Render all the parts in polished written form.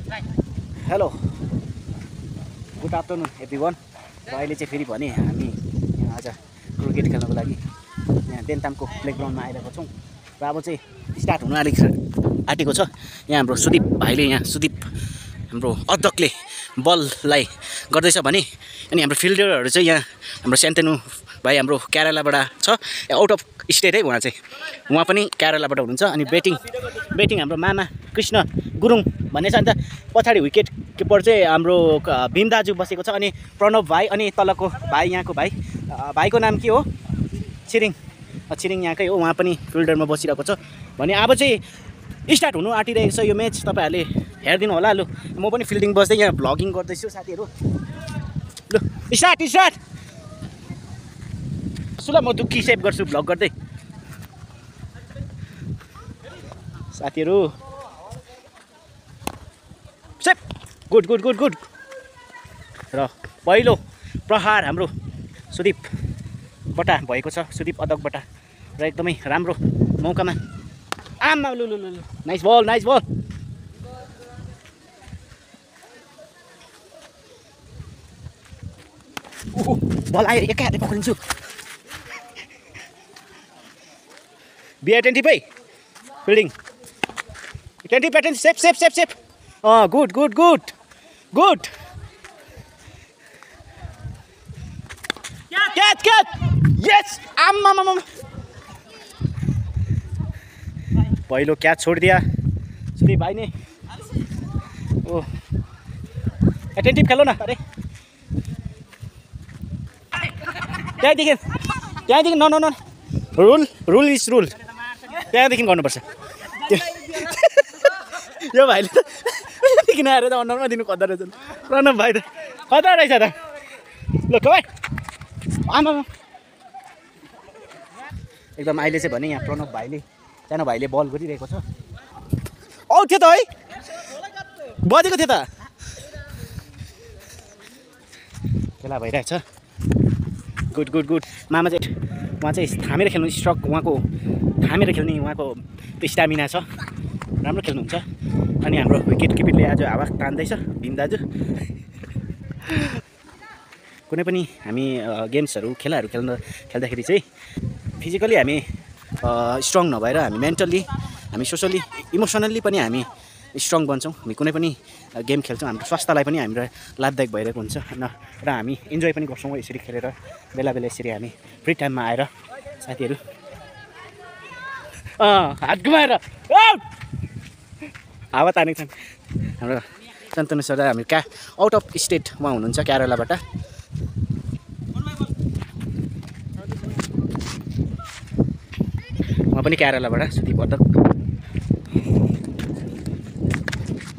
Hello good afternoon everyone. र अहिले चाहिँ फेरि भने हामी यहाँ आज क्रिकेट खेल्नको लागि यहाँ देन्तामको प्लेग्राउन्डमा आइरहेको छौँ। र अब चाहिँ स्टार्ट हुन आँटेको छ। यहाँ हाम्रो सुदीप भाइले सुदीप हाम्रो अध्यक्षले बललाई गर्दैछ भने अनि हाम्रो फिल्डरहरू चाहिँ यहाँ हाम्रो सान्तनु भाइ हाम्रो केरलाबाट छ, आउट अफ स्टेट है उहाँ चाहिँ, उहाँ पनि केरलाबाट हुनुहुन्छ। अनि ब्याटिङ हाम्रो मामा कृष्ण गुरुङ भन्ने छ। अन्त पछाडि विकेट किपर चाहिँ हाम्रो भीम दाजु बसेको छ। अनि प्रणव भाइ, अनि तलको भाइ यहाँको भाइको नाम के हो? छिरिङ यहाँकै हो, उहाँ पनि फिल्डरमा बसिरहेको छ। भने अब चाहिँ स्टार्ट हुनु आँटिरहेको छ यो म्याच, तपाईँहरूले हेरिदिनु होला। लु म पनि फिल्डिङ बस्दै यहाँ भ्लगिङ गर्दैछु साथीहरू। लु स्टार्ट सुल म दुःखी सेभ गर्छु भ्लग गर्दै साथीहरू। Save good. र पहिलो प्रहार हाम्रो सुदीप बटा भएको छ, सुदीप अध्यक्षबाट, र एकदमै राम्रो मौकामा आमा लु नाइस बल। बल आयो, एकै हातले पक्रिन्छु। बी एटेन्टिभ है fielding, attentive safe. Good catch yes. आम्मा पहिलो क्याच छोडिदिया सुदीप भाइ ने। ओ एटेन्टिभ खेलो न। अरे त्यहाँदेखि न रुल इज रुल, त्यहाँदेखि गर्नुपर्छ। यो भाइले त किन आएर त अन्डरमा दिनु खोज्दो रहेछ। प्रणव भाइ त खतरा रहेछ त। ल कमाइ आमा एकदम अहिले चाहिँ भने यहाँ प्रणव भाइले, सानो भाइले बल गरिरहेको छ। आउट थियो त है, बजेको थियो त, खेला भइरहेछ। गुड। मामा चाहिँ उहाँ चाहिँ थामेर खेल्नु स्ट्रक, उहाँको थामेर खेल्ने उहाँको त्यो स्टामिना छ, राम्रो खेल्नुहुन्छ। अनि हाम्रो विकेट किपरले आज हावा तान्दैछ भीम दाजु। कुनै पनि हामी गेम्सहरू खेलाहरू खेल्दाखेरि चाहिँ फिजिकली हामी स्ट्रङ नभएर हामी मेन्टल्ली, हामी सोसली, इमोसनल्ली पनि हामी स्ट्रङ बन्छौँ। हामी कुनै पनि गेम खेल्छौँ, हाम्रो स्वास्थ्यलाई पनि हाम्रो लाभदायक भइरहेको हुन्छ र हामी इन्जोय पनि गर्छौँ यसरी खेलेर। बेला यसरी हामी फ्री टाइममा आएर साथीहरू हात घुमाएर हावा तानेको छन्। हाम्रो सान्तनु सर हामी आउट अफ स्टेटमा हुनुहुन्छ केरलाबाट। उहाँ पनि केरलाबाट सुदीप अध्यक्ष।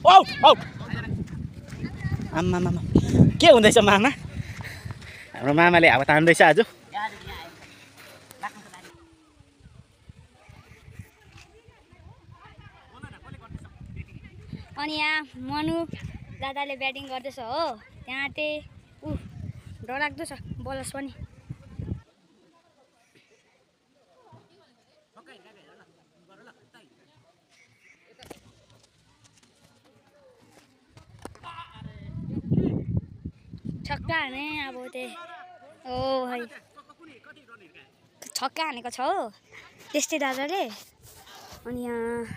आउट आम्मा के हुँदैछ मामा? हाम्रो मामाले हावा तान्दैछ आज। अनि यहाँ मनु दादाले ब्याटिङ गर्दैछ हो, त्यहाँ चाहिँ डरलाग्दो छ बलर्स पनि। छक्का हाने अब त्यही ओ है, छक्का हानेको छ हो त्यस्तै दादाले। अनि यहाँ